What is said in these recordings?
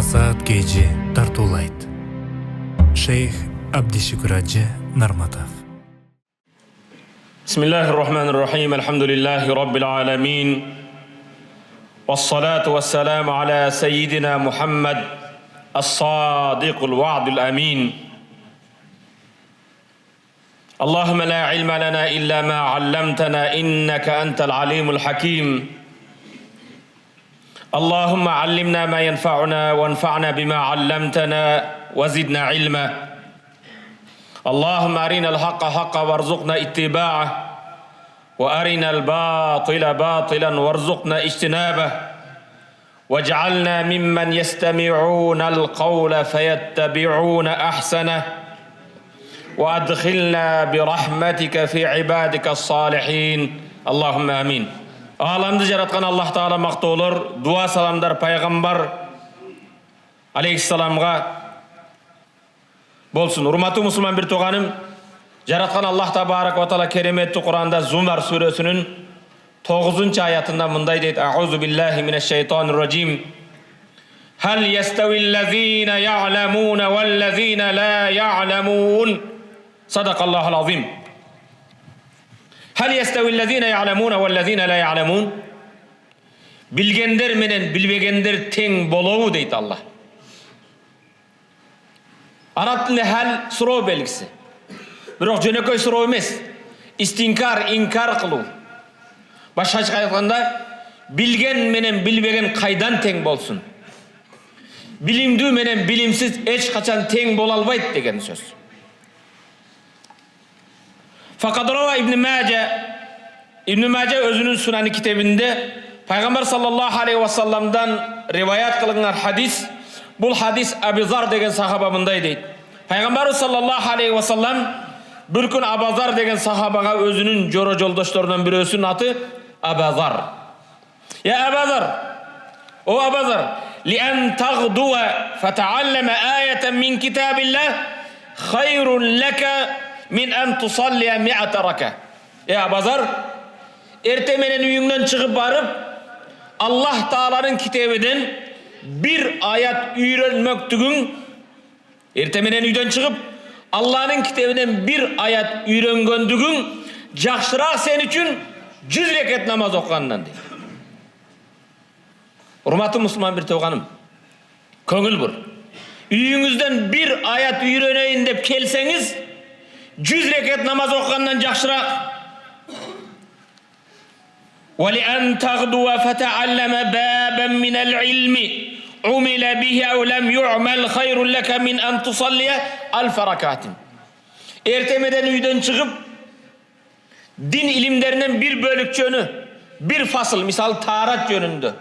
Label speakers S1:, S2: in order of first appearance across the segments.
S1: Азат кеже тартуулайт. Шейх Абдишукур Ажы Нарматов.
S2: بسم الله الرحمن الرحيم الحمد لله رب العالمين والصلاة والسلام على سيدنا محمد الصادق الوعد الأمين اللهم لا علم لنا إلا ما علمتنا إنك أنت العليم الحكيم اللهم علمنا ما ينفعنا وانفعنا بما علمتنا وزدنا علما اللهم أرنا الحق حقا وارزقنا اتباعه وأرنا الباطل باطلا وارزقنا اجتنابه واجعلنا ممن يستمعون القول فيتبعون أحسنه وأدخلنا برحمتك في عبادك الصالحين اللهم آمين. Alamды жаратқан Аллах Таала мақтаулар, дуа саламдар пайғамбар алейхиссаламға болсын. Урматтуу мусулман бир туганым, жаратқан Аллах Табарак ва Таала кереметті Құранда Зумар сүресінің 9-cı ayatında мындай дейт: Аузу биллахи минеш шайтанир раджим. Хал ястауиллазина я'ламуна валлазина ла я'ламун. Садақаллахул азим. Hal yestevillezine ya'lemune vellezine la ya'lemun. Bilgenler menen bilbegenler teң bolou deydi Allah. Arap tilinde hal suroo belgisi. Biroq jönököy suroo emes. İstinkar, inkar kılуу. Başka ayтканда bilgen menen bilbegen kaydan teң bolsun. Bilimdүү menen bilimsiz eç kaçan teң bola albayt degen söz. Fakat Rava İbn Mace özünün Sunani kitabında Peygamber sallallahu aleyhi ve sellem'den rivayet kılınan hadis, bu hadis Abu Zar degen sahabamınday deydi. Peygamber sallallahu aleyhi ve sellem bir gün Abu Zar degen sahabaga özünün joro joldoşlarından birösünün atı Abu Zar. Ya Abu Zar, o Abu Zar, لأن تغدو فتعلم آية من كتاب الله خير لك min en tusalliye mi'ate raka. Ya bazar, ertemenen uyundan çıkıp barıp Allah Taala'nın kitabından bir ayet öğrenmektügün, ertemenen uydan çıkıp Allah'ın kitabından bir ayet öğrengöndügün jakşırak sen için 100 rekat namaz okugandan deydi. Hurmatlı Müslüman bir toğanım, köngül bur. Uyunuzdan bir ayet öğreneyin dep kelseniz 100 rekat namaz okugandan jakşırak. وَلِأَنْ تَغْدُوَ فَتَعَلَّمَ بَابًا مِنَ الْعِلْمِ عُمِلَ بِهِ اَوْ لَمْ يُعْمَلْ خَيْرٌ لَكَ مِنْ أَنْ تُصَلِّيَ أَلْفَ رَكَاتٍ. Ertemeden uydan çıkıp din ilimlerinden bir bölükçönü, bir fasıl, misal taharat yönündü,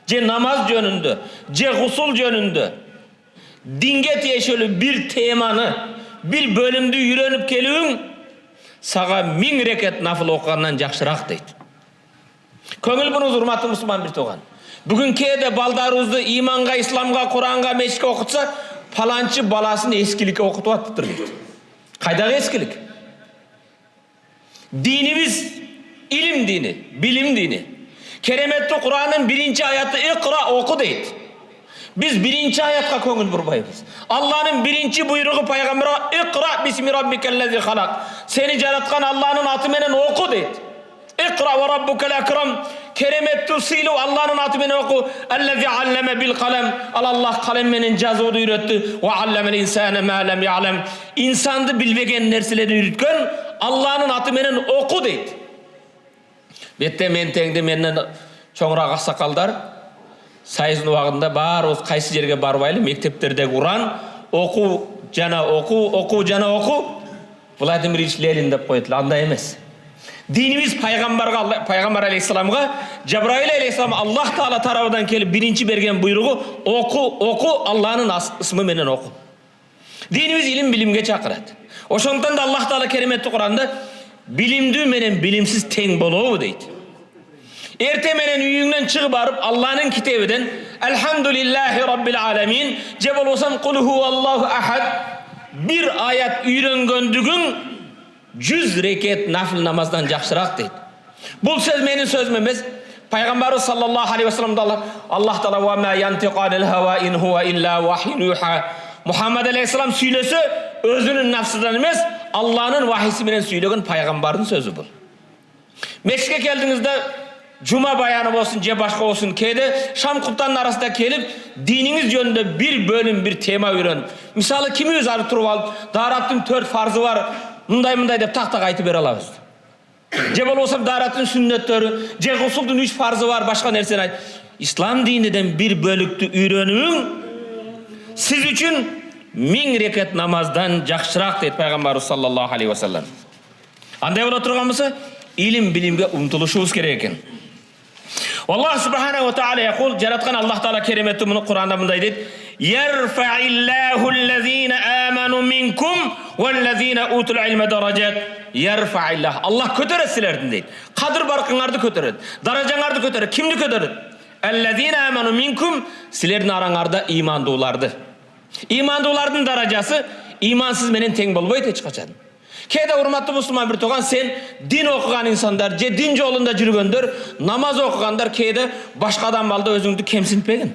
S2: ce namaz yönündü, ce gusul yönündü, dinge teşölü bir temanı, bir bölümdü yürönüp kelüğün sağa 1000 rekat nafıl okugandan jakşırak deydi. Köngül bunu hurmatlı Müslüman bir toğan. Bugün kede baldarızdı imanға, İslamға, Kur'anға, meşke okutsa falançı balasını eskilik'e okutuvattıdır deydi. Kaydağı eskilik? Dinimiz ilim dini, bilim dini. Keremetli Kur'an'ın 1. ayatı ikra oku deydi. Biz 1. ayatka köngül burbayız. Allah'ın 1. buyruğu Peygamber'e ikra bismi rabbikellezi halak. Seni yaratkan Allah'ın atı menen oku deydi. İkra ve rabbukel ekrem. Keremettu silu Allah'ın atı menen oku. Ellezi alleme bil kalem. Allah kalem menen cazıdı üretti. Ve allemel insane ma lem ya'lem. İnsandı bilbegen nerseleri üretken Allah'ın atı menen oku deydi. Bette men teңde menden çoңurak aksakaldar сайыздың уағында бар осы қайсы жерге барып айлы мектептердегі Құран оқу жана оқу Владимир Ильич Ленин деп қойды. Андай емес. Dinimiz Пайғамбар алейхиссаламға Жабраил алейхиссалам Аллах Таала тарабынан келіп бірінші берген бұйрығы оқу Алланың ысмы менен оқу. Dinimiz ilim bilimге чакырат. Ошондуктан да Аллах Таала кереметті Құранда билимдүү менен билимсиз тең болобу дейт. Ertemenen uyundan çıkıp barıp Allah'ın kitabından Elhamdülillahi Rabbil Alemin cebel olsam kul huvallahu ahad bir ayet öğrengöndügün 100 rekat nafil namazdan jakşırak deydi. Bu söz menin sözüm emas. Пайғамбарыбыз саллаллаху алейхи вассаламды Аллах Таала ва ма янтиқу анил хава ин хуа илля вахин юха. Мұхаммад алейхиссалам сөйлесе, өзінің нафсыдан емес, Алланың вахисі менен сөйлеген пайғамбардың сөзі бұл. Мешітке келдіңізде, жұма баяны болсын, же башқа болсын, кейде шам құптанның арасында келіп, диніңіз жөнінде бір бөлім, бір тема үйреніп. Мысалы, кіміз ары тұрып алып, дараттың 4 фарзы бар, мұндай деп тақтақ айтып бере алабыз. Же болса дараттың сүннеттері, же ғұсылдың 3 фарзы бар, башқа нәрсені айт. Ислам диніден бір бөлікті үйренуің сіз үшін 1000 рекет намаздан жақсырақ дейді пайғамбарымыз саллаллаху алейхи вассалам. Андай бола тұрған болса, илім білімге ұмтылышуымыз керек екен. Аллах субхана ва тағала яқул, жаратқан Аллах Таала кереметті мұны Құранда мындай дейді: "Ярфаиллаху аллазина аману минкум валлазина утул илма даражат." Ярфаиллах. Аллах көтереді сілердің дейді. Қадір барқыңарды көтереді, даражаңарды көтереді. Кімді көтереді? Аллазина аману минкум, сілердің араңарда имандыларды. Имандылардың даражасы имансыз менен тең болбойт ешқашан. Кейде урматты мұсылман бір тоған, сен дин оқыған инсандар, же дин жолында жүргендер, намаз оқығандар кейде башқа адам алды өзіңді кемсінтпеген.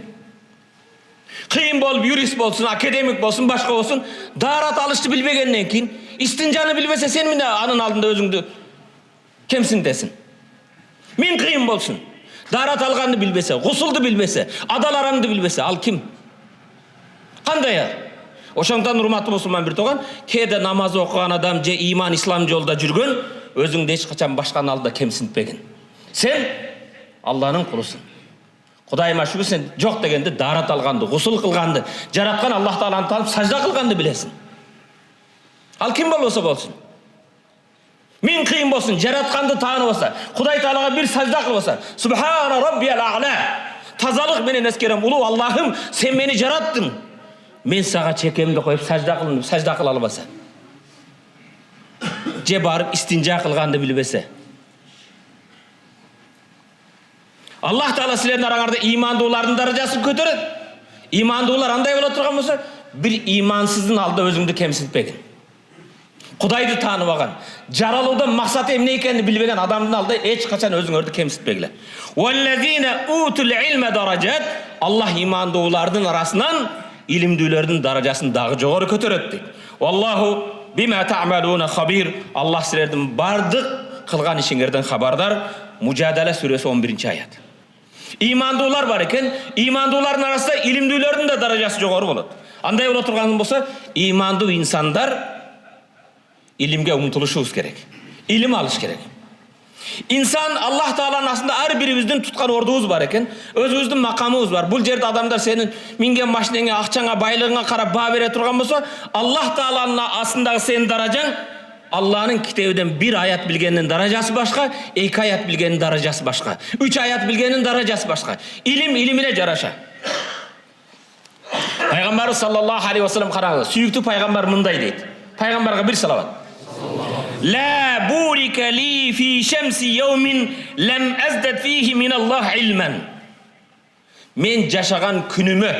S2: Қиын болып, юрист болсын, академик болсын, башқа болсын, дарат алышты білбегеннен кейін, истинжаны білбесе, сен міне анын алдында өзіңді кемсінтесің. Мен қиын болсын, дарат алғанды білбесе, ғұсылды білбесе, адалараңды білбесе, ал кім? Қандай? Ошондон урматтуу мусулман бир тоған, кейде намаз оқыған адам же иман ислам жолда жүрген, өзіңді ешқашан башқанын алдында кемсінтпеген. Сен Алланың құлысың. Құдайыма шүкір, сен жоқ дегенде дарат алғанды, ғұсыл қылғанды, жаратқан Аллах Тааланы танып сажда қылғанды білесің. Ал кім болса болсын. Мен қиын болсын, жаратқанды танып болса, Құдай Таалаға бір сажда қылып болса, Субхана Раббиял А'ла. Тазалық менен ескерем, улуу Аллахым, сен мені жараттың. Мен саға чекемді қойып сажда қыл албаса, же барып истинжа қылғанды білбесе, Аллах Таала сілердің араңарда имандылардың даражасын көтереді. Имандылар андай бола тұрған болса, бір имансыздың алды өзіңді кемсінтпеген. Құдайды танып алған, жаралудан мақсаты емне екенін білбеген адамдың алды ешқашан өзіңді кемсінтпегіле. Уаллазина утул илма даражат. Аллах имандылардың арасынан илимдүүлөрдүн даражасын дагы жогору көтөрөт дейт. Wallahu bima ta'maluna khabir. Аллах силердин бардык кылган ишиңерден хабардар. Мужадала сүрөсү 11-аят. Имандуулар бар экен, имандуулардын арасында илимдүүлөрдүн да даражасы жогору болот. Андай боло турган болсо, имандуу инсандар илимге умтулушубуз керек. Илим алыш керек. İnsan Allah Taala'nın aslında her birimizden tutkan ordumuz var eken, özümüzün makamımız var. Bu yerde adamlar senin mingen maşinene, akçana, baylığına karab bağ vere turgan bolsa, Allah Taala'nın aslında senin darajan Allah'ın kitabından bir ayet bilgenin darajası başka, 2 ayet bilgenin darajası başka, 3 ayet bilgenin darajası başka. İlim ilimine jaraşa. Peygamber sallallahu aleyhi ve sellem qarаңыз, sүйүктүү пайгамбар мындай дейт. Пайгамбарга bir salavat. La burika li fi şemsi yevmin lem azdad fihi min Allah ilmen. Men yaşagan günümü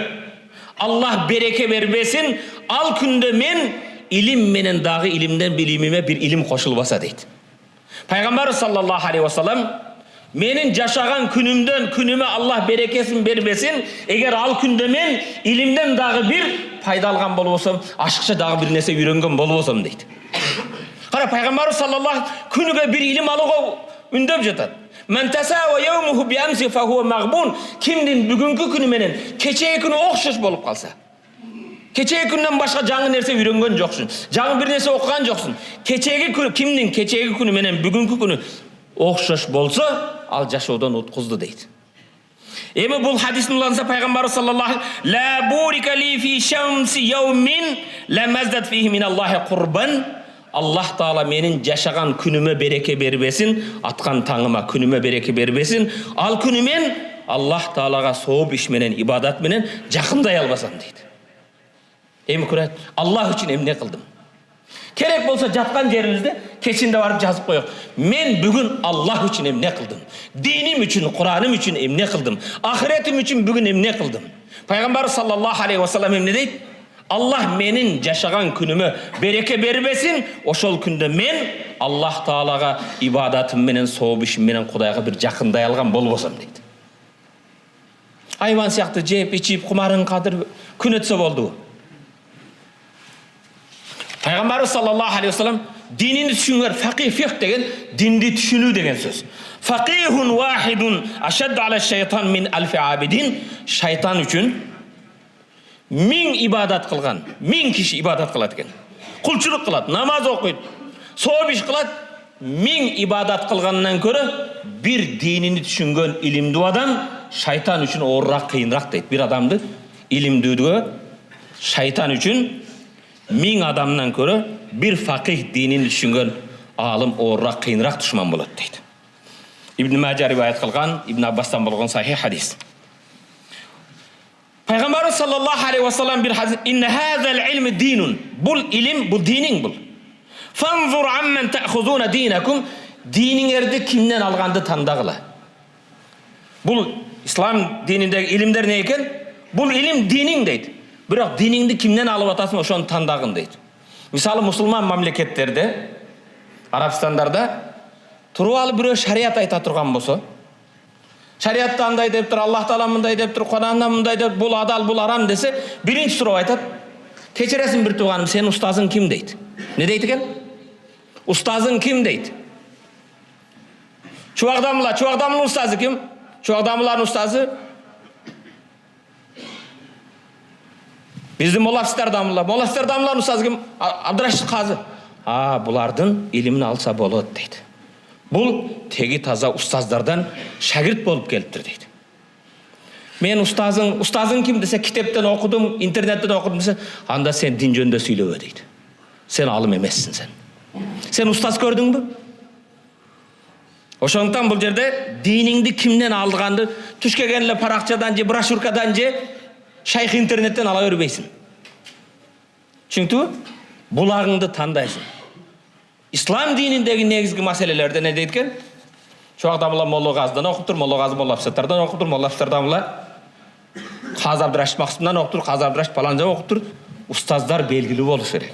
S2: Allah bereke vermesin. Al günde men ilim menen dağı ilimden bilimime bir ilim koşulbasa deydi. Peygamber sallallahu aleyhi ve sellem menin yaşagan günümden günüme Allah berekesin vermesin. Eğer al günde men ilimden dağı bir fayda algan bolsam, aşıkça dağı bir nese үйрөнгөн bolsam deydi. Qara Peygamber sallallahu günüge bir ilim alığa ündep jatat. Men tasava yawmuhu bi amsi fa huwa maghbun. Kimdin bugünkü günü menen keçeki günü okşoş bolup kalsa. Keçeki günden başka жаңы nerse үйрөнгөн жоксун. Жаңы bir nerse okugan жоксун. Keçeki günü kimdin keçeki günü menen bugünkü günü okşoş bolsa, al жашоодон уткузду дейт. Эми бул хадистин уланса Peygamber sallallahu la burika li fi shamsi yawmin lam azdad fihi min Allah qurban. Allah Taala menin yaşagan günüme bereke berbesin, atkan tаңыма günüme bereke berbesin. Al günümen Allah Taalaga sooп iş menen, ibadat menen jakınday albasam deydi. Эми көрөт, Allah için emne kıldım. Kerek bolsa jatkan jerimizde keçinde varıp жазып koyok. Men bugün Allah için emne kıldım. Dinim için, Kur'an'ım için emne kıldım. Ahiretim için bugün emne kıldım. Peygamber sallallahu aleyhi ve sellem emne deydi? Allah menin жашаган күнүмө береке бербесин, ошол күндө мен Аллах Таалага ибадатым менен, сооп ишим менен Кудайга бир жакындай алган болбосом дейт. Айван сыяктуу жеп, ичип, кумарын кадыр күн өтсө болду. Пайгамбарыбыз саллаллаху алейхи вассалам динини түшүнгөр, факih фиq деген динди түшүнүү деген сөз. Факихун вахидун ашадду аля шайтан мин алфи абидин. Шайтан үчүн 1000 ибадат кылган, 1000 киши ибадат кылат экен. Кулчулук кылат, намаз окуйт, сооп иш кылат. 1000 ибадат кылгандан көрө бир динини түшүнгөн илимдүү адам шайтан үчүн оорураак, кыйыныраак дейт. Бир адамды илимдүүгө шайтан үчүн 1000 адамдан көрө бир факih динини түшүнгөн алым оорураак, кыйыныраак душман болот дейт. Ибн Мажа риваят кылган, Ибн Аббастан болгон сахих хадис. Пайгамбарыбыз саллаллаху алейхи вассалам бир хадис: "Инна хазал илм динун." Бул илим, бул диниң бул. "Фанзур амман та'хузуна динакум." Диниңерди кимден алганды тандагыла. Бул ислам дининдеги илимдер не экен? Бул илим диниң дейт. Бирок диниңди кимден алып атасың, ошону тандагын дейт. Мисалы мусулман мамлекеттерде, Арабстандарда туруп алып бирөө шарият айта турган болсо, шариятта андай деп тур, Аллах Таала мындай деп тур, Куранда мындай деп, бул адал, бул арам десе, биринчи суроо айтат: "Кечиресиң бир тууганым, сенин устазың ким?" дейт. Не дейт экен? Устазың ким дейт. Чубагдамлын устазы ким? Чубагдамлардын устазы биздин Молластардамлардын устазы ким? Абдырашид казы. Булардын илимин алса болот дейт. Бул теги таза устаздардан шагирт болуп келиптир дейт. Мен устазың ким десе, китептен окудум, интернеттен окудум десе, анда сен дин жөнүндө сүйлөбө дейт. Сен алым эмессиң сен. Сен устаз көрдүңбү? Ошондуктан бул жерде диниңди кимден алганды туш келген эле паракчадан же брошюркадан же шайх интернеттен ала бербейсиң. Чүнктүбү? Булагыңды тандайсың. Ислам дининдеги негизги маселелерде не дейт экен? Чубагдамла Молла Газдан окуп тур, Молла Газ Молла Абсаттардан окуп тур, Молла Абсаттардан Казы Абдырашид Максумдан окуп тур, Казы Абдырашид Паланжа окуп тур. Устаздар белгилүү болуш керек.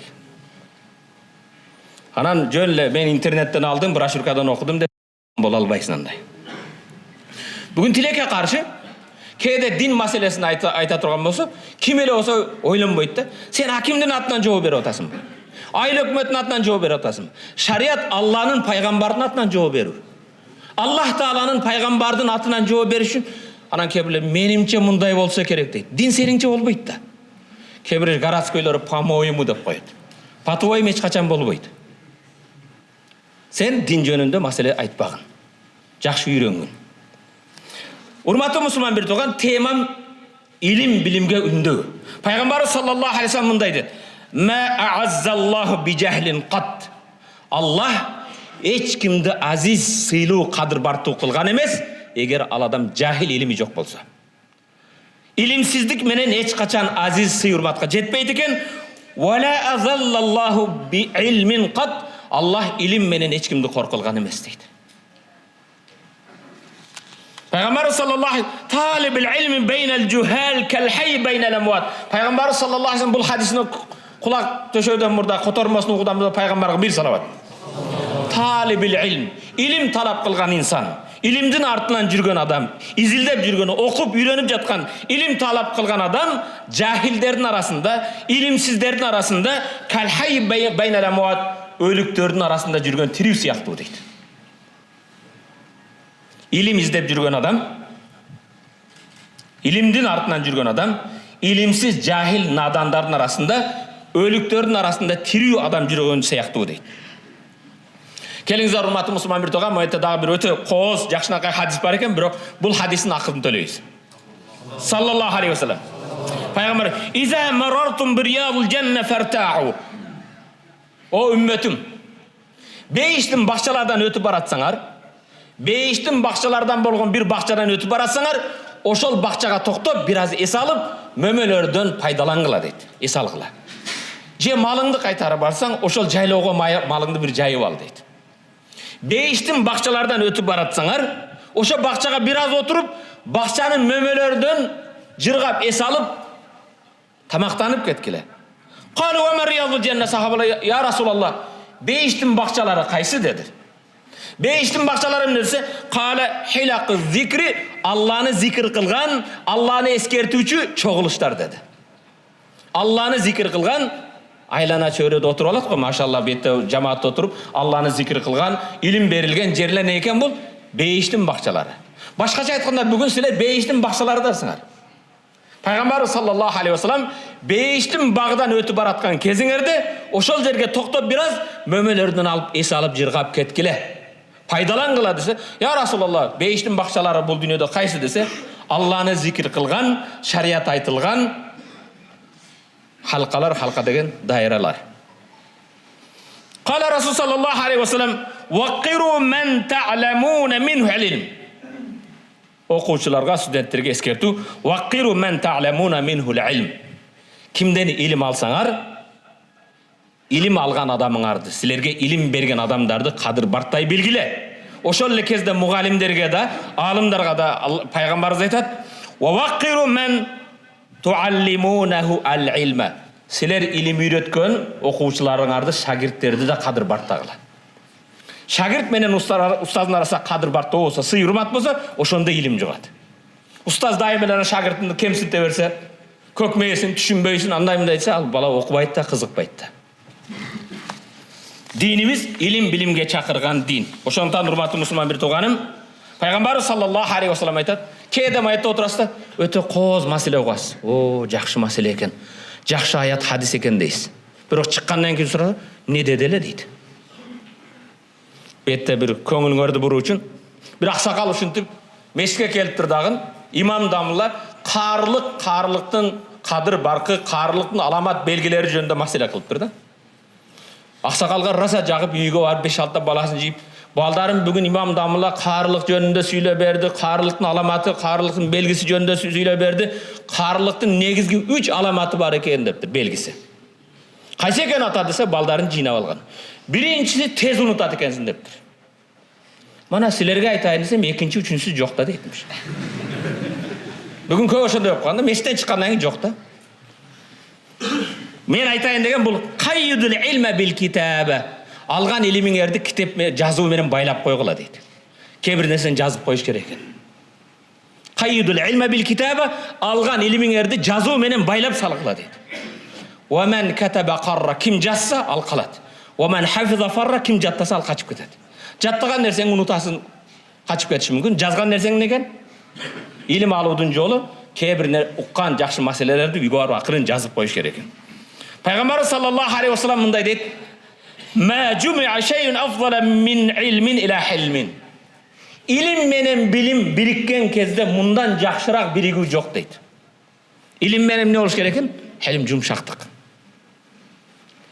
S2: Анан жөн эле мен интернеттен алдым, брошюркадан окудум деп боло албайсың андай. Бүгүн тилекке каршы кээде дин маселесин айта турган болсо, ким эле болсо ойлонбойт да. Сен акимдин атынан жооп берип атасың. Айыл өкмөтүнүн атынан жооп берип атасың. Шарият Алланын пайгамбардын атынан жооп берүү. Аллах Тааланын пайгамбардын атынан жооп бериш үчүн анан кээ менимче мындай болсо керек дейт. Дин сениңче болбойт да. Кээ бир городскойлор по-моему деп коет. По-твоему эч качан болбойт. Сен дин жөнүндө маселе айтпагын. Жакшы үйрөнгүн. Урматтуу мусулман бир тууган, темам илим билимге үндөө. Пайгамбарыбыз саллаллаху алейхи вассалам мындай дейт: "Ма а'аззаллаху bijahлin qat." Аллах эч кимди азиз, сыйлуу, кадыр бартуу кылган эмес, эгер ал адам жахил, илими жок болсо. Илимсиздик менен эч качан азиз, сый, урматка жетпейт экен. "Вала азаллаллаху bi'ilmin qat." Аллах илим менен эч кимди кор кылган эмес дейт. Пайгамбарыбыз саллаллаху алейхи талибул илми байнал жухал кал хай байнал амват. Пайгамбарыбыз саллаллаху алейхи бул хадисни кулак төшөөдөн мурда котормосун угудан пайгамбарга бир салават. Талибул илм, илим талап кылган инсан, илимдин артынан жүргөн адам, изилдеп жүргөн, окуп, үйрөнүп жаткан, илим талап кылган адам жахилдердин арасында, илимсиздердин арасында кал хай байнал амват, өлүктөрдүн арасында жүргөн тирүү сыяктуу дейт. Илим издеп жүргөн адам, илимдин артынан жүргөн адам, илимсиз жахил надандардын арасында, өлүктөрдүн арасында тирүү адам жүргөн сыяктуу дейт. Келиңиздер, урматтуу мусулман бир тууган, моюнда дагы бир өтө кооз, жакшынакай хадис бар экен, бирок бул хадистин акырын төлөйбүз. Саллаллаху алейхи вассалам. Пайгамбар: "Иза марартум бирядул жанна фартау." О үммөтүм, бейиштин бакчалардан өтүп баратсаңар, бейиштин бакчалардан болгон бир бакчадан өтүп баратсаңар, ошол бакчага токтоп, бир аз эс алып, мөмөлөрдөн пайдалангыла дейт. Эс алгыла. Же малыңды кайтарып барсаң, ошол жайлоого малыңды бир жайып ал дейт. Бейиштин бакчалардан өтүп баратсаңар, ошо бакчага бир аз отуруп, бакчанын мөмөлөрдөн жыргап эс алып, тамактанып кеткиле. Qalu wa ma riyadul cennet, sahabalar ya Resulallah beştin bakçaları kaysı dedi. Beştin bakçaları neresi? Qala hilaqı zikri, Allah'ını zikir kılgan, Allah'ını eskertücü çoğuluşlar dedi. Allah'ını zikir kılgan, aylana çöre'de oturup alat koy, maşallah bette cemaatda oturup Allah'ını zikir kılgan, ilim berilgen jerler ne eken bul? Beştin bakçaları. Başkaça aytqanda bugün sizler beştin bakçalarıdarsınlar. Peygamber sallallahu aleyhi ve sellem beştin bağdan ötüp baratkan keziңерде oşol jerge toktop biraz mömölөрдөн alıp esi alıp jırgap ketkile. Paydalangıla dese, ya Resulallah beştin bakçaları bul dünyada kaysı dese, Allah'ını zikir kılgan, şariat aytılgan halkalar, halka degen dairalar. Qala Resul sallallahu aleyhi ve sellem وَقِّرُوا مَنْ تَعْلَمُونَ مِنْهُ عِلِمٍ. Okuvchilarga, studentlarga eskertu. وَقِّرُوا مَنْ تَعْلَمُونَ مِنْهُ الْعِلْمِ. Kimden ilim alsaňar, ilim algan adamыңарды, sizlerge ilim bergen adamdарды kadır bartay bilgile. Oşol ele kezde mugalimderge da, alımdarga da Peygamberimiz aytat: وَوَقِّرُوا مَنْ تُعَلِّمُونَهُ الْعِلْمَ. Sizler ilim üretken okuvchilaryňарды, şagirdlerdi de kadır bartagıla. Şagirt menen ustazdın arasında kadır bartta olsa, sый hurmat bolsa, oşonda ilim jogат. Ustaz daim elene şagirdini kemsinte berse, kökmeyesin, düşünbeysin, andayım da etse, al bala okubayt da, kızıkbayt da. Dinimiz ilim bilimge çakırgan din. Oşondan hurmatly musulman bir toğanım, Peygamber sallallahu aleyhi ve sellem aytat, kedem ayette oturasda, öte qoz masile oğas. O, jakşı masile eken, jakşı ayat hadis eken deysiz. Birok çıkkandan keyin sorasa, ne dedele deydi. Bette bir köңүлүңөрдү burуу үчүn bir aksakal uşuntip meşke kelip turdagın imam damlılar karılıktın kadır barkı, karılıktın alamat belgileri jönünde masele kılıp turdu. Aksakalga rasa jagıp үйgө barıp 5-6 balaсын jeyip, baldarım bugün imam damlılar karılık jönünde süyle berdi, karılıktın alamatı, karılıktın belgisi jönünde süyle berdi, karılıktın negizgi 3 alamatı var eken deptir, belgisi. Kayсы eken ata dese baldarın jinap algan. Birincisi tez unutat ekensin deptir. Mana sizlerge aytayın desem, ekinci, üçüncüsü jok da deytmiş. Bugün köp oşonda yok kanda, meşten çıkandan keyin jok da. Men aytayın degen bul qayyidul ilme bil kitabe. Algan ilimiňerdi kitep жазуу menen baylap koygula deydi. Kebir nerseni жазıp koyuş gerek eken. Qayyidul ilme bil kitabe, algan ilimiňerdi жазуу menen baylap salgıla deydi. Wa man kataba qarra, kim jazsa al qalat. Wa man hafiza farra, kim jattasa al kaçıp ketedi. Jattagan nerseň unutasın, kaçıp ketişi mümkün. Жазган nerseň neken? İlim alуудun jolu kebir ukkan jakşı maselelerdi үйgө barıp akырын жазıp koyuş gerek eken. Peygamber sallallahu aleyhi ve sellem mınday deydi: "Ma jumi'a şey'un afdala min ilmin ila hilmin." İlim menen bilim birikken kezde mundan jakşırak birigүү jok deydi. İlim menen ne boluş gerek eken? Hilm, jumşaktyk.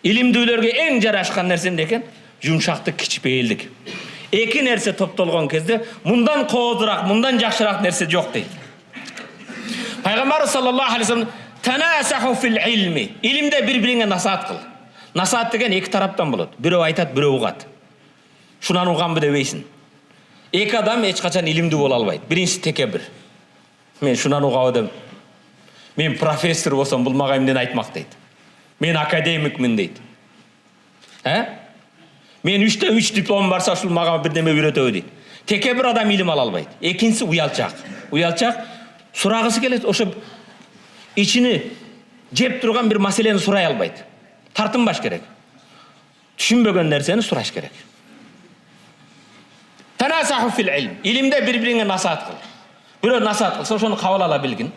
S2: İlimdүүлөрgө eň jaraşkan nerse eken? Jumşaktyk, kiçipeyildik. Eki nerse toptolgon kezde mundan koğudurak, mundan jakşırak nerse jok deydi. Peygamber sallallahu aleyhi ve sellem "Tenasahu fil ilmi." İlimde birbirine nasihat kıl. Nasihat degen iki taraptan bolot. Birөө aytat, birөө ugat. Şunan uganbı debeysin. Eki adam hiç kaçan ilimdi bola albayt. Birincisi tekebbür. Men şunan ugabı men professor bolsam bul maga emden aytmak deydi. Men akademikmin deydi. Men 3'te 3 diplom barsa şul maga birdeme үйrөtөbү deydi. Tekebbür adam ilim ala albayt. Ekinçisi uyalçak. Uyalçak suragısı kelet, oşo içini jep turgan bir maseleni suray albayt. Tartınbaş gerek. Düşünbögen nerseni suraş gerek. Tenasahu fil ilm. İlimde birbirine nasihat kıl. Birөө nasihat kılsa şonu kabul ala bilgin.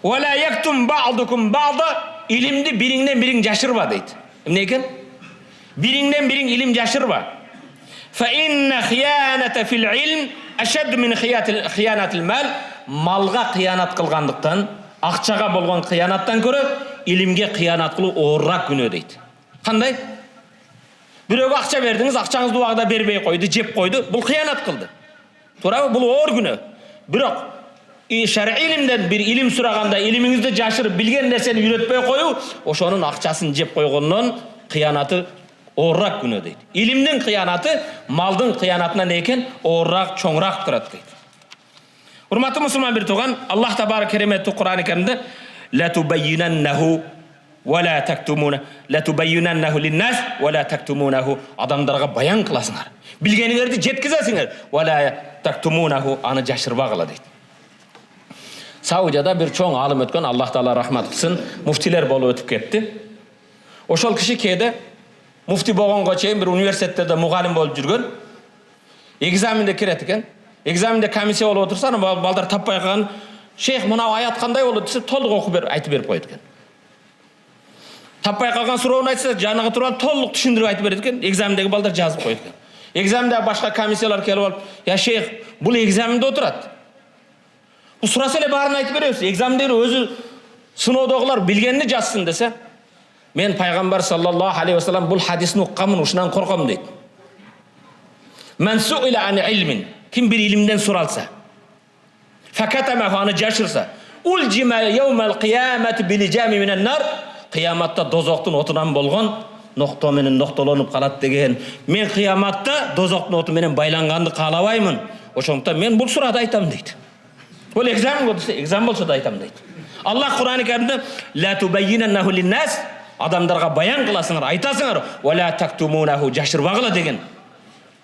S2: Ve la yaktum ba'dukum ba'da. İlimdi birinden birin jaşırba deydi. Ne eken? Birinden birin ilim jaşırba. Fe inne khiyanete fil ilm eşed min khiyanatil mal. Malga kıyanat kılgandıktan, akçaga bolgan kıyanattan körö ilimge kıyanat kılуу oorrak günөө deydi. Kanday? Biröөгө akça berdiňiz, akçaňızды ubagda berbey koydu, jep koydu, bul kıyanat kıldı. Toorabı? Bul oor günөө. Birok şer'i ilimden bir ilim suraganda ilimiňizde jaşırıp bilgen nerseni үйrөtpөй koyuu, oşonun akçaсын jep koygondan kıyanatı oorrak günөө deydi. İlimdin kıyanatı maldın kıyanatынан eken oorrak, çoňrak turat deydi. Hurmatly musulman bir toğan, Allah Tebarek Keremetli Kur'an-ı Kerim'de "La tubayyinennehu ولا تكتمون لا تبيننه للناس ولا تكتمونه адамдарға баян қыласыңар. Білгеніңерді жеткізесіңер. ولا تكتمونه аны жашырбағыла дейді. Саудияда бір чоң алым өткен, Аллах Таала рахмат қылсын, муфтилер болып өтіп кетті. Ошол киши кейде муфти болғанға чейин бір университеттерде мұғалім болып жүрген. Экзаменде кирет екен. Экзаменде комиссия болып отырса, балдар таппай қалған, шейх мынау аят қандай болады десе, толық оқып беріп, айтып беріп қойды екен. Таппай қалған сұрауын айтса, жанығы туралы толық түсіндіріп айтып береді екен. Экзамендегі балдар жазып қойды екен. Экзаменде башқа комиссиялар келіп алып, "Я шейх, бұл экзаменде отырады. Бұл сұраса эле барын айтып бересіз. Экзамендегі өзі сыноодогулар билгенini жазсын" десе, "Мен пайғамбар саллаллаху алейхи вассалам бұл хадисін оққанмын, ушунан қорқамын" дейді. "Мен суила ан илмин", ким бир илимден суралса, "Факатамаху", аны жашырса, "Ульжима яумал қиямати билижами минан нар", қияматта дозоқтың отынан болған ноқто менен ноқтолонуп қалат деген. Мен қияматта дозоқтың оты менен байланғанды қалабаймын. Ошондуктан мен бұл сурады айтам дейді. Бұл экзамен болса, экзамен болса да айтам дейді. Аллах Құран-ы Кәрімде "Ла тубаййинаннаху линнас", адамдарға баян қыласыңар, айтасыңар, "Вала тактумунаху", жашырбағыла деген.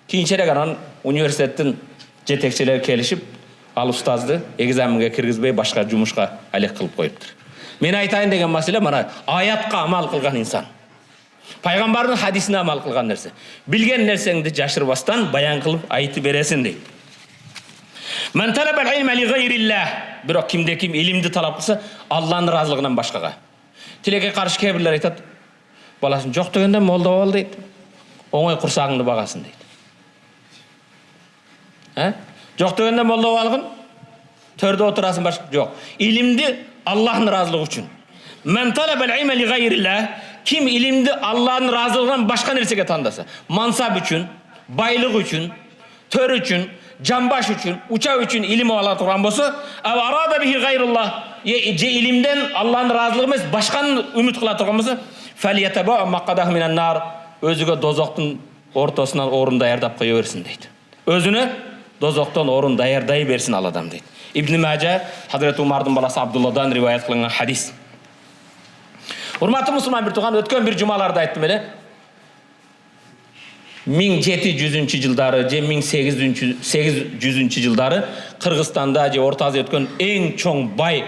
S2: Кейіншерек анан университеттің жетекчилери келишип, ал устазды экзаменге киргизбей башка жумушка алек кылып коюптур. Мен айтайын деген маселе мына аятка амал кылган инсан. Пайгамбардын хадисине амал кылган нерсе. Билген нерсеңди жашырбастан баян кылып айтып бересиң дейт. Мен талабал илма ли гайриллах, бирок кимде ким илимди талап кылса, Алланын разылыгынан башкага. Тилекке каршы кээ бирлер айтат, баласын жок дегенде молда бол дейт. Оңой курсагыңды багасын дейт. Жок дегенде молда болгын, төрдө отурасың баш жок. Илимди Аллахның разылыгы үчүн. Мен талабал илма ли гайриллах, ким илимди Аллахның разылыгынан башка нерсеге тандаса, мансап үчүн, байлык үчүн, төр үчүн, жамбаш үчүн, уча үчүн илим ала турган болсо, ав арада бихи гайруллах, же илимден Аллахның разылыгы эмес башканы үмүт кыла турган болсо, фалиятаба мақадах минан нар, өзүгө дозоктун ортосунан орун даярдап кое берсин дейт. Өзүнө дозоктон орун даярдай берсин ал адам дейт. Ибн Мажа, Хазрет Умардын баласы Абдулладан риваят кылынган хадис. Урматтуу мусулман бир тууган, өткөн бир жумаларда айттым эле. 1700 жылдары же 1800 жылдары Кыргызстанда же Орто Азия өткөн эң чоң бай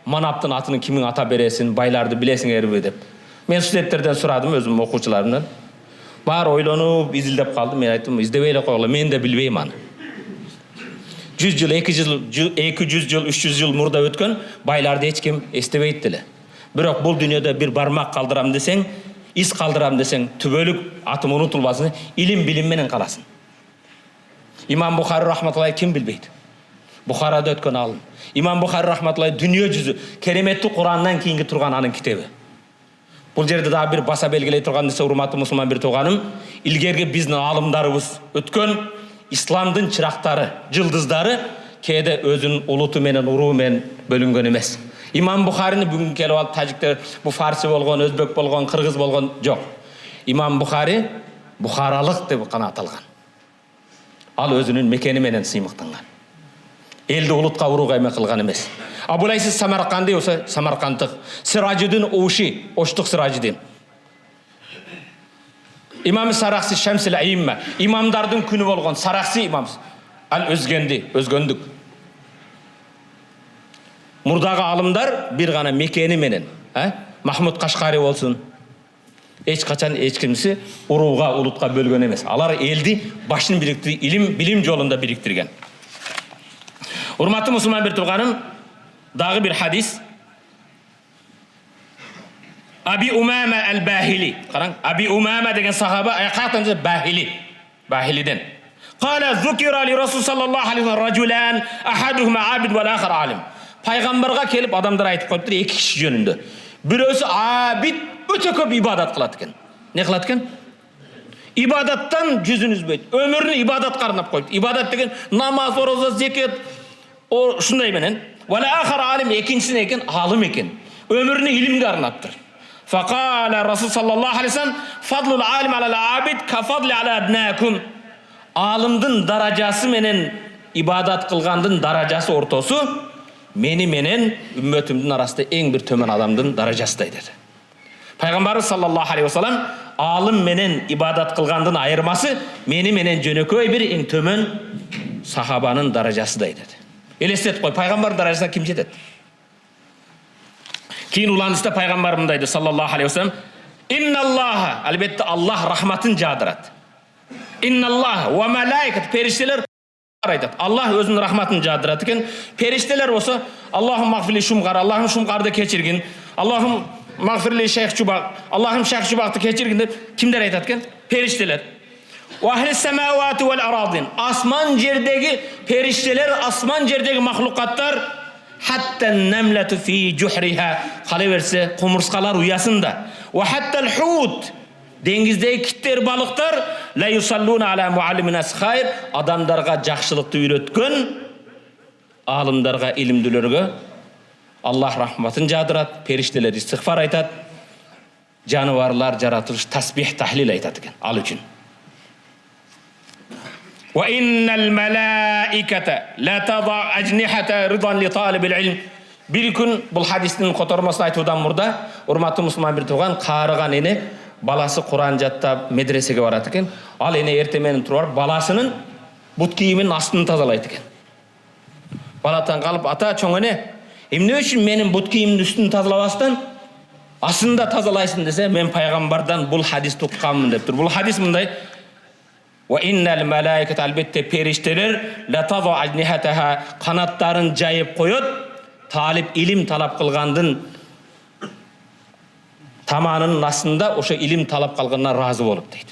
S2: манаптын атынын кимин ата бересин, байларды билесиңерби деп. Мен студенттерден сурадым, өзүм окуучуларымдан. Бар ойлонуп, изилдеп калдым. Мен айттым, издебей эле койгула, мен да билбейм аны. 100 жыл, 200 жыл, 300 жыл мурда өткөн байларды эч ким эстебейт деле. Бирок бул дүйнөдө бир бармак калдырам десең, из калдырам десең, түбөлүк атым унутулбасын, илим билим менен каласың. Имам Бухари рахматуллахи ким билбейт? Бухарада өткөн алым. Имам Бухари рахматуллахи дүйнө жүзү кереметтүү Курандан кийинки турган анын китеби. Бул жерде дагы бир баса белгилей турган нерсе, урматтуу мусулман бир тууганым, илгерги биздин алымдарыбыз өткөн исламдын чырактары, жылдыздары кээде өзүнүн улуту менен, уруу менен бөлүнгөн эмес. Имам Бухарини бүгүн келип алып тажиктер бу фарси болгон, өзбек болгон, кыргыз болгон жок. Имам Бухари бухаралык деп гана аталган. Ал өзүнүн мекени менен сыймыктанган. Элди улутка урууга эме кылган эмес. Абулайсыз Самарканди болсо Самаркандык, Сиражидин Уши, Оштук Сиражидин. Имам Сарахси Шамсил Аимма, имамдардын күнү болгон Сарахси имам. Ал өзгөндүк. Мурдагы алымдар бир гана мекени менен, Махмуд Кашкари болсун, эч качан эч кимси урууга, улутка бөлгөн эмес. Алар элди башын бириктирип, илим, билим жолунда бириктирген. Урматтуу мусулман бир тууганым, дагы бир хадис. Аби Умама ал-Бахили. Караң, Аби Умама деген сахаба аяктан Бахили. Бахилиден. Кала зукира ли Расул саллаллаху алейхи ва саллям раджулан, ахадухума абид ва ахар алим. Пайгамбарга келип адамдар айтып коюптур эки киши жөнүндө. Бирөөсү абид, өтө көп ибадат кылат экен. Не кылат экен? Ибадаттан жүзүн үзбөйт. Өмүрүн ибадатка арнап коюптур. Ибадат деген намаз, ороза, зекет, ушундай менен. Ва ахар алим, экинчиси экен, алым экен. Өмүрүн илимге арнаптыр. Факала Расул саллаллаху алейхи ва саллям, фадлул алим алал абид кафадли ала аднакум. Алымдын даражасы менен ибадат кылгандын даражасы ортосу мени менен үммөтүмдүн арасында эң бир төмөн адамдын даражасыдай деди. Пайгамбарыбыз саллаллаху алейхи вассалам алым менен ибадат кылгандын айырмасы мени менен жөнөкөй бир эң төмөн сахабанын даражасы дейт. Элестетип кой, пайгамбардын даражасына ким жетет? Кийин уландыста пайгамбар мындай дейт саллаллаху алейхи вассалам: "Инналлаха", албетте Аллах рахматын жаадырат. "Инналлаха ва малаикат", периштелер айтат. Аллах өзүнүн рахматын жаадырат экен. Периштелер болсо: "Аллахум магфирли шумгар", Аллахым шумгарды кечиргин, Аллахым магфирли шейх чубак, Аллахым шейх чубакты кечиргин деп кимдер айтат экен? Периштелер. Ва ахли самавати вал арадин, асман жердеги периштелер, асман жердеги махлукаттар, хатта намлату фи жухриха, кала берсе кумурскалар уясында. Ва хатта al-hut, деңгиздеги киттер, балыктар, ла юсаллуна ала муаллимин асхайр, адамдарга жакшылыкты үйрөткөн алымдарга, илимдүүлөргө Аллах рахматын жаадырат, периштелер истигфар айтат, жаныбарлар жаратылыш тасбих тахлил айтат экен ал үчүн. Ва иннал малаиката ла тада ажнихата ридан ли талибил илм. Бир күн бул хадистин котормосун айтуудан мурда, урматтуу мусулман бир тууган каарыган эне баласы Куран жаттап медресеге барат экен. Ал эне эртең менен туруп баласынын бут кийиминин астын тазалайт экен. Балатан калып: "Ата, чоң эне, эмне үчүн менин бут кийимдин үстүн тазалабастан астында тазалайсың?" десе, "Мен пайгамбардан бул хадисти укканмын" дептир. Бул хадис мындай: "Ва иннал малаиката", албетте периштелер, "ла тада ажнихатаха", канаттарын жайып коёт, талип илим талап кылгандын таманынын астында ошо илим талап калганына разы болуп дейт.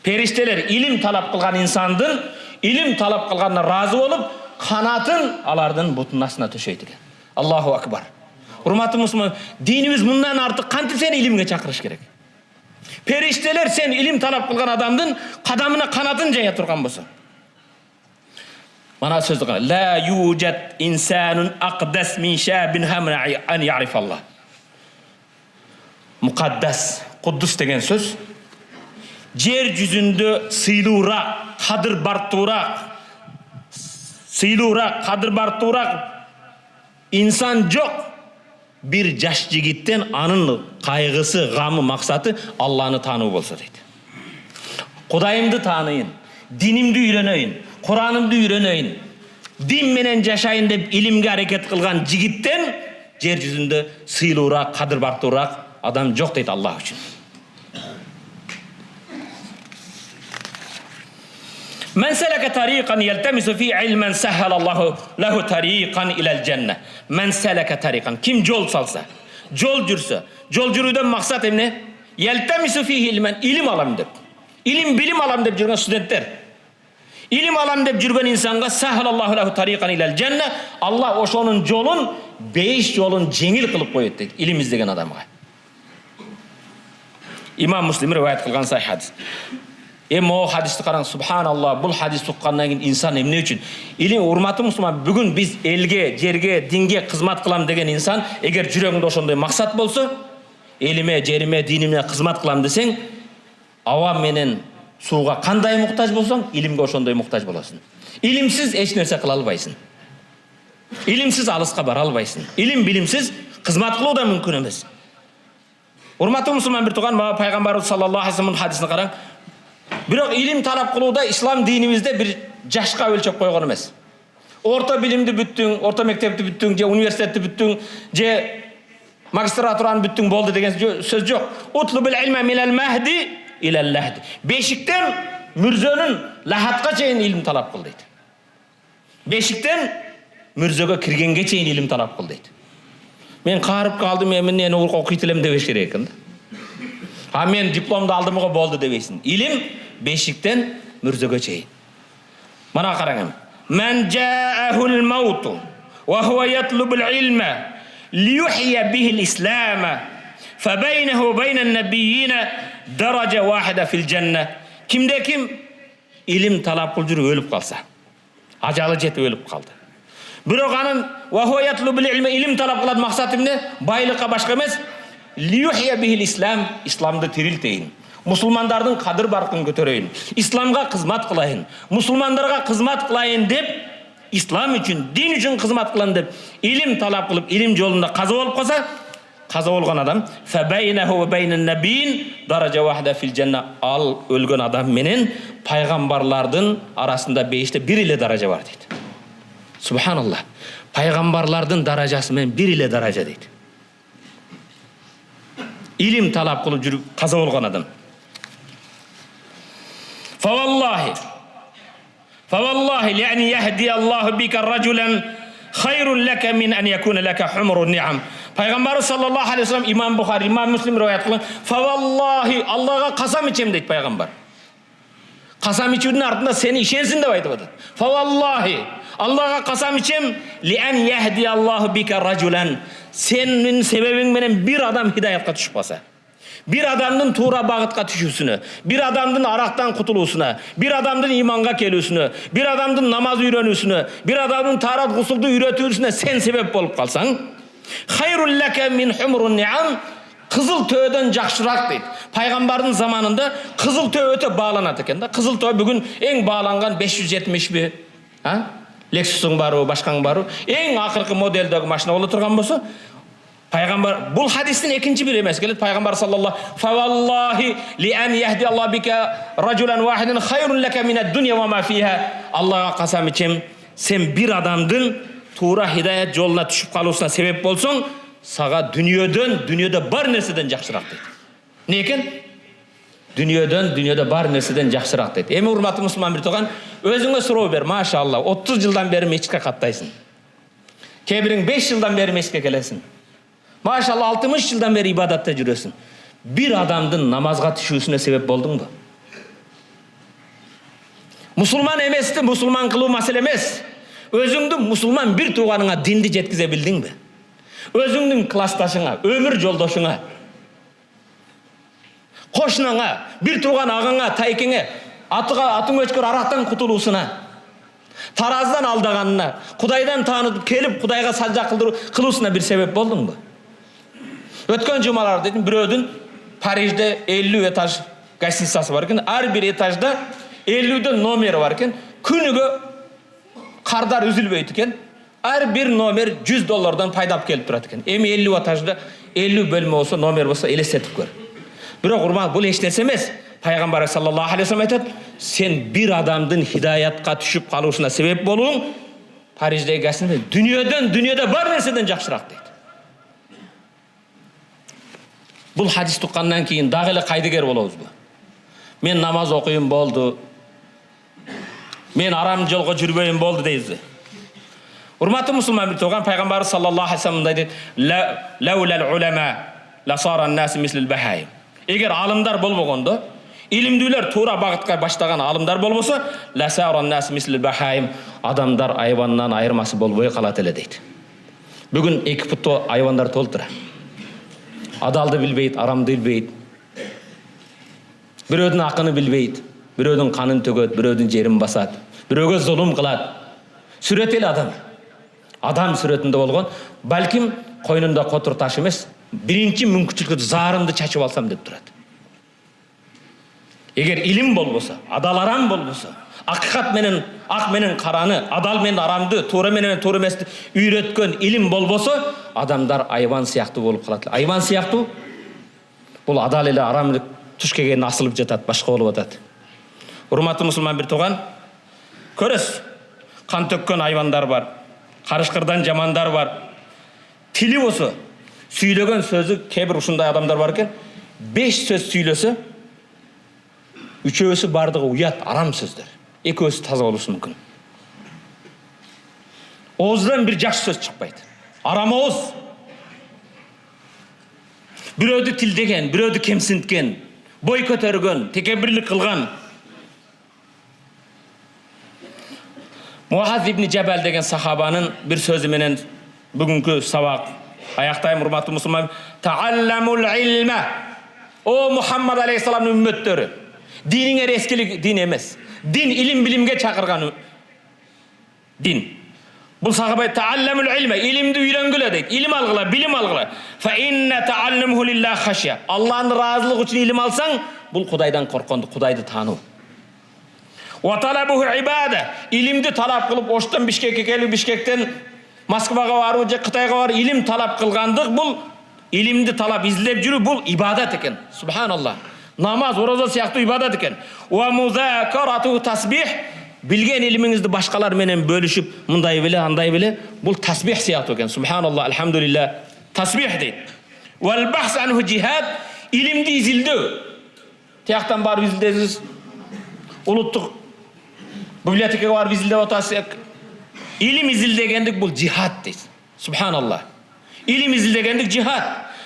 S2: Периштелер илим талап кылган инсандын илим талап кылганына разы болуп, канатын алардын бутунун астына төшөйт экен. Аллаху акбар. Урматтуу мусулман, динибиз мындан артык кантип сени илимге чакырыш керек? Периштелер сен илим талап кылган адамдын кадамына канатын жая турган болсо. Мана сөздү кара: "Ла южат инсанун aqdas min shabin hamra an ya'rif Allah". Мукаддас, куддус деген сөз жер жүзүндө сыйлуураак, кадыр бартуураак инсан жок бир жаш жигиттен анын кайгысы, гамы, максаты Алланы таануу болсо дейт. Кудайымды тааныйын, динимди үйрөнөйүн, Куранымды үйрөнөйүн, дин менен жашайын деп илимге аракет кылган жигиттен жер жүзүндө сыйлуураак, кадыр бартуураак адам жок дейт Аллах үчүн. "Мен селека тариқан ялтамису фи илман сахhala Аллаху лаху тариқан илал жанна". Мен селека тариқан, ким жол салса, жол жүрсө, жол жүрүүдөн максат эмне? Ялтамису фи илман, илим алам деп. Илим, билим алам деп жүргөн студенттер. Илим алам деп жүргөн инсанга сахhala Аллаху лаху тариқан илал жанна, Аллах ошонун жолун, 5 жолун жеңил кылып коет дейт илим издеген адамга. Имам Муслим риваят кылган сахih хадис. О хадисти караң, субханаллах, бул хадисти уккандан кийин инсан эмне үчүн? Илим, урматтуу мусулман, бүгүн биз элге, жерге, динге кызмат кылам деген инсан, эгер жүрөгүндө ошондой максат болсо, элиме, жериме, диниме кызмат кылам десең, аба менен сууга кандай муктаж болсоң, илимге ошондой муктаж болосуң. Илимсиз эч нерсе кыла албайсың. Илимсиз алыска бара албайсың. Илим, билимсиз кызмат кылуу да мүмкүн эмес. Урматтуу мусулман бир тууган, пайгамбарыбыз саллаллаху алейхи вассаламдын хадисине караң. Бирок илим талап кылууда ислам динибизде бир жашка өлчөп койгон эмес. Орто билимди бүттүң, орто мектепти бүттүң, же университетти бүттүң, же магистратураны бүттүң болду деген сөз жок. Утлубул илма минал махди илал лахди. Бешиктен мүрзөнүн лахатка чейин илим талап кыл дейт. Бешиктен мүрзөгө киргенге чейин илим талап кыл дейт. Мен каарып калдым, мен эмне окуйт элем дебеш керек экен. А мен дипломду алдымга болду дебейсиң. Илим бешиктен мүрзөгө чейин. Мана караңыз. Мен жаахул мауту ва хува ятлубул илма лiyuhya bihil islama fa baynahu baynan nabiyyin daraja wahida fil janna. Kimde kim ilim talap kılıp жүрүп өлүп калса, ажалы жетип өлүп калды. Бирок анын ва хува ятлубул илма, илим талап кылат максаты эмне? Байлыкка башка эмес, liyuhya bihil islam, исламды тирилтейин. Мусулмандардын кадыр баркын көтөрөйүн. Исламга кызмат кылайын. Мусулмандарга кызмат кылайын деп, ислам үчүн, дин үчүн кызмат кылайын деп илим талап кылып, илим жолунда каза болуп калса, қаза болған адам фабайнаху ва байнан набиин даража вахда фил жанна. Ал өлген адам менен пайғамбарлардың арасында бейіште бір еле даража бар дейді. Субханалла. Пайғамбарлардың даражасы мен бір еле даража дейді. Илим талап қылып жүріп қаза болған адам. Фаваллахи лиан яхди Аллаху бика раджулан хайрун лака мин ан якуна лака хумрун ниам. Пайғамбар саллаллаху алейхи вассалам, имам Бухари, имам Муслим риwayat қылған. Фаваллахи, Аллаға қасам ичем дейді пайғамбар. Қасам ичудің артында сені ішенсін деп айтып отыр. Фаваллахи, Аллаға қасам ичем лиан яхди Аллаху бика раджулан. Сенің себебіңменен бір адам хидаятқа түшіп қалса, bir adamın тура бағытқа түшүсүнө, bir adamın арақтан құтылуысына, bir adamın иманға келүүсүнө, bir adamın намаз үйрөнүүсүнө, bir adamın тарат гусулду үйрөтүүсүнө сен себеп болуп калсаң, хайрул лака мин хумрун ниам, қызыл төөдөн жакшыраак дейт. Пайгамбардын заманында қызыл төө өтө бааланат экен да. Қызыл төө бүгүн эң бааланган 570 Lexus'un бару, башкаң бару, эң акыркы моделдеги машина боло турган болсо, Пайғамбар, бұл хадистің екінші бір емес келеді. Пайғамбар саллаллаху фаваллахи лиан яхди Аллах бика раджулан вахидин хайрун лака минад дуния ва ма фиха. Аллаға қасам ичем, сен бір адамдың тура хидаят жолына түшіп қалуысына себеп болсоң, саға дүниеде бар нәрседен жақсырақ дейді. Не екен? Дүниеде бар нәрседен жақсырақ дейді. Эми урматтуу мусулман бир туган, өзүңө суроо бер, машалла, 30 жылдан бери мечитке каттайсың. Кебириң 5 жылдан бери мечитке келесиң. Машалла 60 жылдан бері ибадатта жүресің. Bir адамдың намазға түшүүсүнө себеп болдың ба? Мусулман еместі мусулман қылу маселе емес. Өзіңді мусулман бір туғаныңа динди жеткізе білдің бе? Өзіңдің классташыңа, өмір жолдошыңа, қошынаңа, бір туған ағаңа, тайкеңе, атың өчкөр арақтан құтылуысына, тараздан алдағанына, Құдайдан танып келіп Құдайға сажда қылуысына бір себеп болдың ба? Өткен жұмалар дейтін біреудің Парижде 50 этаж гостиницасы бар екен. Әр бір этажда 50 номері бар екен. Күніге қардар үзілбейді екен. Әр бір номер $100 пайдап келіп тұрады екен. Эми 50 этажда 50 бөлме болса, номер болса елестетіп көр. Бірақ урман, бұл еш нәрсе емес. Пайғамбар саллаллаху алейхи вассалам айтады, сен бір адамдың хидаятқа түшіп қалушына себеп болуың Париждегі гостиница дүниеде бар нәрседен жақсырақ дейді. Бұл хадис тұққаннан кейін дағылы қайдыгер болауыз ба? Мен намаз оқиын болды, мен арам жолға жүрбейін болды дейсіз. Урматты мұсылман бір туған пайғамбар саллаллаху алейхи вассалам дейді, лаулал улама ласаран наси мислил бахайм. Егер алымдар болбағанда, илимдүүлөр тура бағытқа баштаған алымдар болбоса, ласаран наси мислил бахайм, адамдар айваннан айырмасы болбой қалат эле дейді. Бүгін екі пұтты айвандар толтыра. Адалды білбейді, арамды білбейді. Біреудің ақыны білбейді, біреудің қанын төгеді, біреудің жерін басады, біреуге зұлым қылады. Сүретел адам. Адам сүретінде болған, бәлкім қойнында қотыр таш емес, бірінші мүмкіншілікті зарымды чачып алсам деп тұрады. Егер илім болбоса, адал арам болбоса, ақиқат менен қараны, адал мен арамды, тура менен тура еместі үйреткен илім болбоса, адамдар айван сияқты болып қалады. Айван сияқты бұл адал елі арамды түш келген асылып жатады, башқа болып жатады. Урматты мұсылман бір туған, көріс, қан төккен айвандар бар, қарышқырдан жамандар бар. Тілі осы, сөйлеген сөзі кейбір ұшындай адамдар бар екен, 5 сөз сөйлесі, 3-өсі бардығы ұят, арам сөздер. 2-өсі таза болусы мүмкін. Оғыздан бір жақсы сөз шықпайды. Арам оғыз. Біреуді тілдеген, біреуді кемсінткен, бой көтерген, текебірлік қылған. Муаз ибн Джабал деген сахабаның бір сөзі менен бүгінгі сабақ аяқтайым, урматты мұсылман. Таалламул илма. О Мұхаммад алейхиссаламның үмметтері. Диніңер ескілік дин емес. Дин илім білімге чақырған дин. Бұл сахабай таалламул илма, илімді үйренгілі дейді. Илім алғыла, білім алғыла. Фа инна таалламху лилла хашия. Аллахның разылығы үшін илім алсаң, бұл Құдайдан қорқонды, Құдайды тану. Ва талабуху ибада. Илімді талап қылып, Оштан Бишкекке келу, Бишкектен Москваға бару, же Қытайға бару, илім талап қылғандық бұл илимди талап издеп жүрүү бул ибадат экен. Субханаллах. Намаз, ораза сыяктуу ибадат экен. Ва музакарату тасбих, билген илимиңизди башкалар менен бөлүшүп, мындай беле, андай беле, бул тасбих сыяктуу экен. Субханаллах, алхамдулилlah. Тасбих дейт. Вал бахс анху жихад, илимди изилдөө. Тияктан барып изилдеңиз. Улуттук библиотекага барып изилдеп атасыз. Илим изилдегендик бул жихад дейт. Субханаллах. Илим изилдегендик жихад.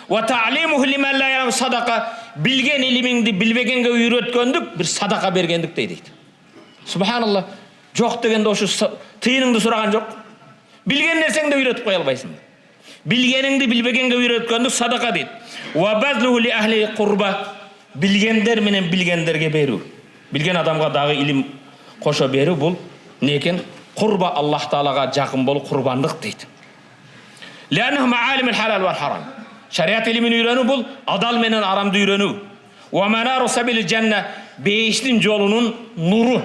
S2: Ва та'лимуху лиман ла я'лам садака, билген илимиңди билбегенге үйрөткөндүк бир садака бергендик дейт. Субханаллах. Жок дегенде ошу тыйыныңды сураган жок. Билген нерсеңди үйрөтүп кое албайсың. Билгениңди билбегенге үйрөткөндүк садака дейт. Ва базлуху ли ахли курба, билгендер менен билгендерге берүү. Билген адамга дагы илим кошо берүү бул не экен? Курба, Аллах Таалага жакын болуу, курбандык дейт. Лянаху маалим аль-халал вал харам. Шариат илимин үйрөнүү бул адал менен арамды үйрөнүү. Ва манару сабил жанна, бейиштин жолунун нуру.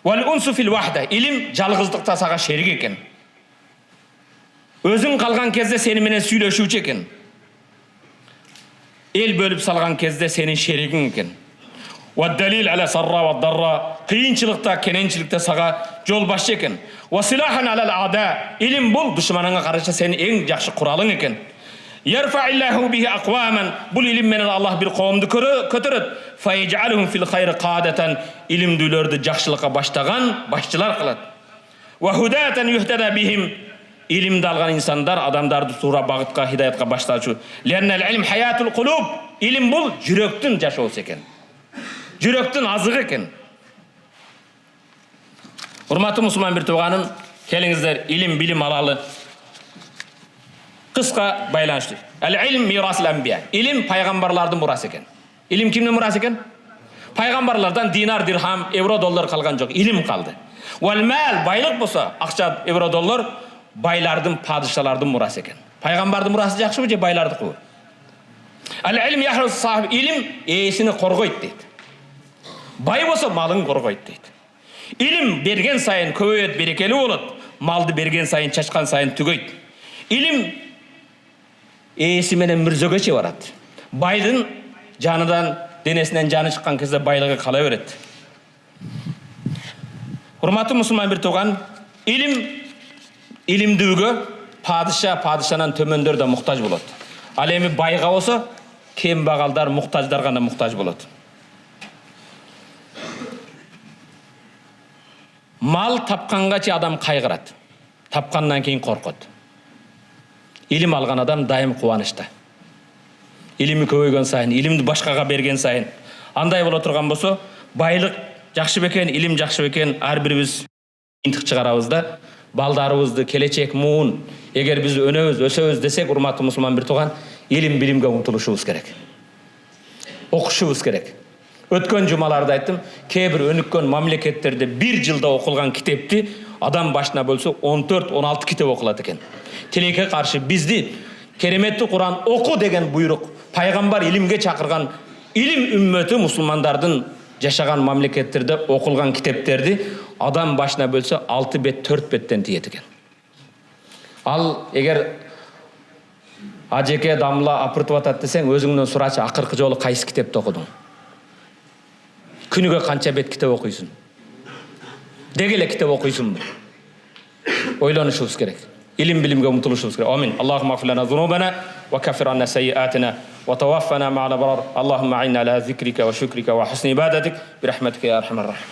S2: Вал унсу фил вахда, илим жалгыздыкта сага шерик экен. Өзүң калган кезде сени менен сүйлөшүүчү экен. Эл бөлүп салган кезде сенин шеригиң экен. Ва далил аля сарра ва дарра, кыйынчылыкта, кененчиликте сага жол башчы экен. Ва силахан алал аада, илим бул душманыңа каршы сенин эң жакшы куралың экен. Ярфа'иллаху бихи aqwaman, бул илим менен Аллах бир коомду көтөрөт. Файжалухум фил хайр qadatan, илимдүүлөрдү жакшылыкка баштаган башчылар кылат. Ва худatan yuhtada bihim, илимди алган инсандар адамдарды туура багытка, хидаятка баштаучу. Ляннал илм хаятул кулуб, илим бул жүрөктүн жашоосу экен. Жүрөктүн азыгы экен. Урматтуу мусулман бир тууганым, келиңиздер илим билим алалы. Кыска байланыштуу. Ал-илм мирасул анбия. Илим пайгамбарлардын мурасы экен. Илим кимдин мурасы экен? Пайгамбарлардан динар, дирхам, евро, доллар калган жок, илим калды. Вал мал, байлык болсо, акча, евро, доллар байлардын, падышалардын мурасы экен. Пайгамбардын мурасы жакшыбы же байлардыкыбы? Ал-илм яхрус сахиб, илим ээсини коргойт дейт. Бай болсо малын коргойт дейт. Илим берген сайын көбөйөт, берекелүү болот. Малды берген сайын, чачкан сайын түгөйт. Илим ээси менен мирзөгөчө барат. Байдын жаныдан, денесинен жаны чыккан кезде байлыгы кала берет. Урматтуу мусулман бир тууган, илимдүүгө падышанан төмөндөр да муктаж болот. Ал эми байга болсо, кембагалдар, муктаждар гана муктаж болот. Мал тапкангачы адам кайгырат. Тапкандан кийин коркот. Илим алган адам дайым кубанычта. Илими көбөйгөн сайын, илимди башкага берген сайын, андай боло турган болсо, байлык жакшы бекен, илим жакшы бекен, ар бирибиз интик чыгарабыз да, балдарыбызды келечек муун, эгер биз өнөбүз, өсөбүз десек, урматтуу мусулман бир тууган, илим билимге умтулушубуз керек. Окушубуз керек. Өткөн жумаларда айттым, кээ бир өнүккөн мамлекеттерде бир жылда окулган китепти адам башына бөлсө 14-16 китеп окулат экен. Тилекке каршы бизди кереметтүү Куран оку деген буйрук, пайгамбар илимге чакырган, илим үммөтү мусулмандардын жашаган мамлекеттерде окулган китептерди адам башына бөлсө 6 бет, 4 беттен тиет экен. Ал эгер ажеке дамла апыртып атат десең, өзүңдөн сурачы, акыркы жолу кайсы китепти окудуң? Күнүгө канча бет китеп окуйсуң? Дегеле китеп окуйсуңбу? Ойлонушубуз керек. Илим билимге умтулушубуз керек. Амин. Аллахумма агфир лана зунубана ва каффир анна сайyi'atina ва таваффана мa'ал абрар. Аллахумма a'inna ala zikrika ва шукрика ва хусни ибадатик bi rahmatika ya arhamar rahimin.